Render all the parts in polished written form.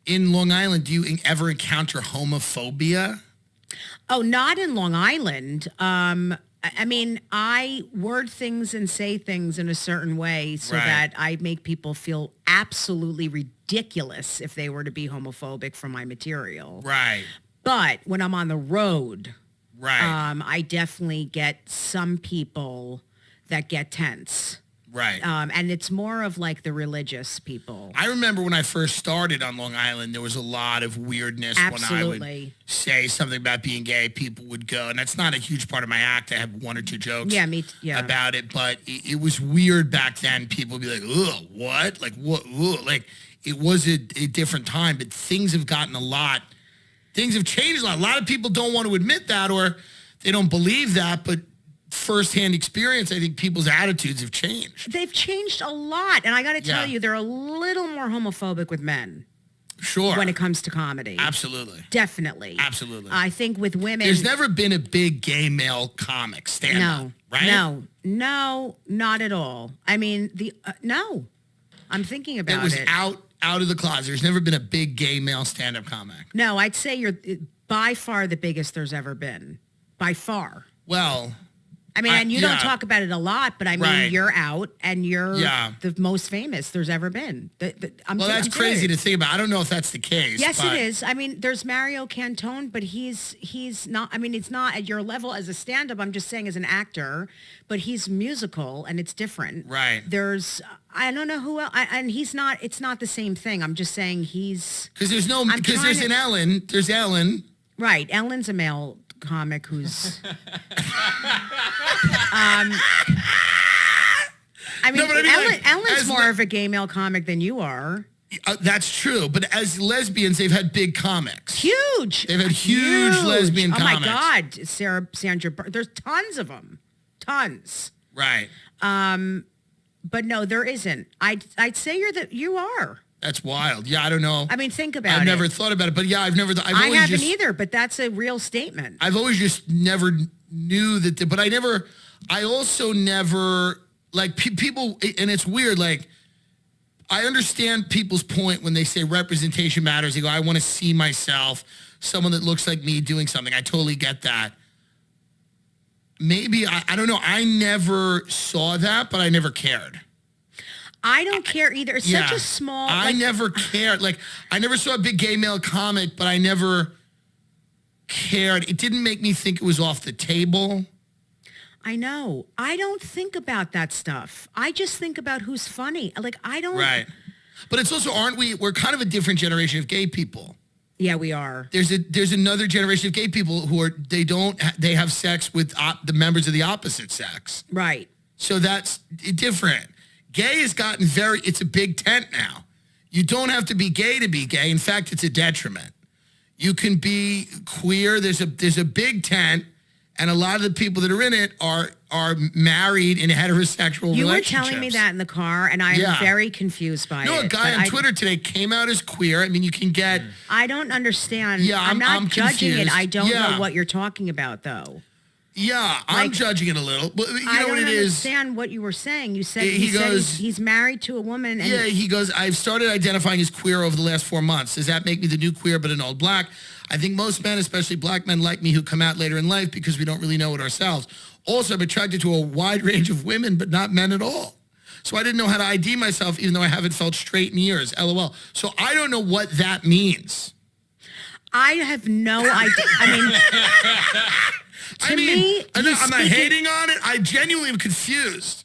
in Long Island, do you ever encounter homophobia? Oh, not in Long Island. I mean, I word things and say things in a certain way so that I make people feel absolutely ridiculous if they were to be homophobic from my material. Right. But when I'm on the road, I definitely get some people that get tense. Right. And it's more of like the religious people. I remember when I first started on Long Island, there was a lot of weirdness when I would say something about being gay. People would go, and that's not a huge part of my act. I have one or two jokes about it, but it was weird back then. People would be like, ugh, what? Like, what? Ugh. Like, it was a different time, but things have gotten things have changed a lot. A lot of people don't want to admit that, or they don't believe that, but firsthand experience, I think people's attitudes have changed. They've changed a lot. And I got to tell you, they're a little more homophobic with men. Sure. When it comes to comedy. Absolutely. Definitely. Absolutely. I think with women. There's never been a big gay male comic stand-up, right? No, not at all. I mean, no. I'm thinking about it. It was out of the closet. There's never been a big gay male stand-up comic. No, I'd say you're by far the biggest there's ever been. By far. Well, I mean, and you don't talk about it a lot, but I mean, you're out and you're the most famous there's ever been. That's crazy to think about. I don't know if that's the case. Yes, it is. I mean, there's Mario Cantone, but he's not, I mean, it's not at your level as a stand-up. I'm just saying as an actor, but he's musical and it's different. Right. There's, I don't know who else, and it's not the same thing. I'm just saying he's. Because there's an Ellen. There's Ellen. Right. Ellen's a male comic who's Ellen's more of a gay male comic than you are. That's true, but as lesbians, they've had big comics. Huge. They've had huge lesbian comics. Oh my God, Sandra, there's tons of them, tons. Right. But no, there isn't. I'd say you are. That's wild. Yeah, I don't know. I mean, think about it. I've never thought about it, but yeah, I haven't either, but that's a real statement. I've always just never knew that, but I also never, like, people, and it's weird, like, I understand people's point when they say representation matters. They go, I want to see myself, someone that looks like me doing something. I totally get that. Maybe, I don't know, I never saw that, but I never cared. I don't care either. It's such a small. I never cared. Like, I never saw a big gay male comic, but I never cared. It didn't make me think it was off the table. I know. I don't think about that stuff. I just think about who's funny. Like, I don't. Right. But it's also, we're kind of a different generation of gay people. Yeah, we are. There's another generation of gay people who they have sex with the members of the opposite sex. Right. So that's different. Gay has gotten it's a big tent now. You don't have to be gay to be gay. In fact, it's a detriment. You can be queer. There's a big tent, and a lot of the people that are in it are married in heterosexual relationships. You were telling me that in the car, and I'm very confused by it. No, a guy on Twitter today came out as queer. I mean, you can get. I don't understand. Yeah, I'm not judging confused. it. I don't know what you're talking about, though. Yeah, I'm judging it a little. But you know what it is? I don't understand what you were saying. You said he's married to a woman. And he goes, I've started identifying as queer over the last 4 months. Does that make me the new queer but an old black? I think most men, especially black men like me, who come out later in life because we don't really know it ourselves. Also, I'm attracted to a wide range of women, but not men at all. So I didn't know how to ID myself, even though I haven't felt straight in years. LOL. So I don't know what that means. I have no idea. I mean, I'm not hating on it. I genuinely am confused.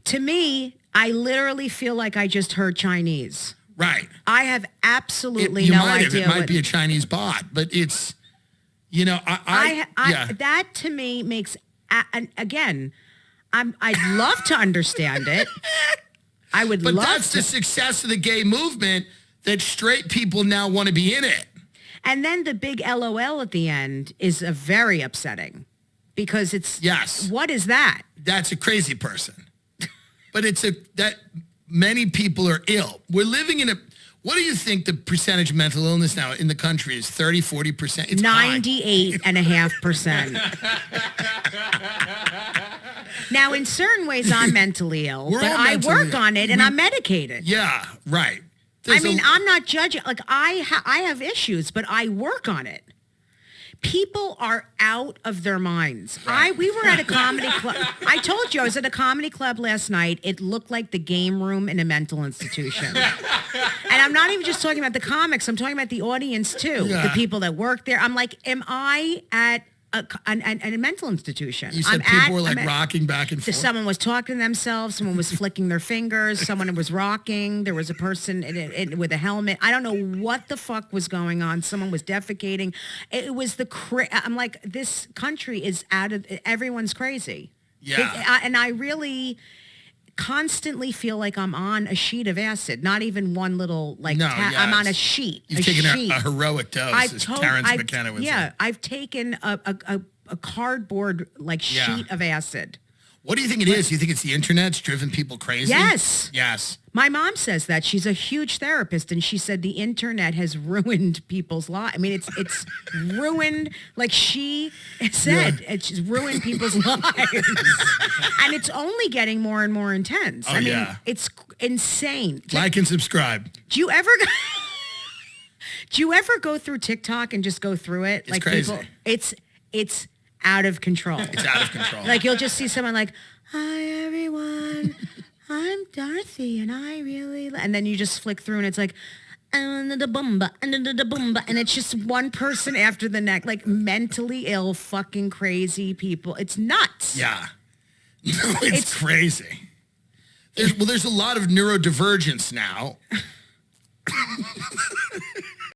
To me, I literally feel like I just heard Chinese. Right. I have absolutely no idea. It might be a Chinese bot, but it's, that to me makes, and again, I'd love to understand it. I would love to. But that's the success of the gay movement, that straight people now want to be in it. And then the big LOL at the end is very upsetting because it's, what is that? That's a crazy person. But that many people are ill. We're living in what do you think the percentage of mental illness now in the country is? 30, 40%? It's 98.5%. Now, in certain ways, I'm mentally ill, but I work on it and I'm medicated. Yeah, right. I'm not judging. Like I have issues, but I work on it. People are out of their minds. Right. We were at a comedy club. I told you I was at a comedy club last night. It looked like the game room in a mental institution. And I'm not even just talking about the comics. I'm talking about the audience too. Yeah. The people that work there. I'm like, am I at a mental institution? You said people were like rocking back and forth. Someone was talking to themselves. Someone was flicking their fingers. Someone was rocking. There was a person with a helmet. I don't know what the fuck was going on. Someone was defecating. It was I'm like, this country is everyone's crazy. Yeah. And I really constantly feel like I'm on a sheet of acid, not even one little I'm on a sheet. You've taken a heroic dose, as Terrence McKenna would say. Yeah, I've taken a cardboard sheet of acid. What do you think it is? Do you think it's the internet's driven people crazy? Yes. Yes. My mom says that. She's a huge therapist, and she said the internet has ruined people's lives. I mean, it's ruined, like she said, it's ruined people's lives. And it's only getting more and more intense. Oh, I mean, it's insane. Like and subscribe. Do you ever go through TikTok and just go through it? It's crazy. It's out of control. It's out of control. Like you'll just see someone like, "Hi everyone, I'm Dorothy, and I really," and then you just flick through, and it's like, and it's just one person after the next, like mentally ill, fucking crazy people. It's nuts. Yeah, no, it's crazy. There's a lot of neurodivergence now.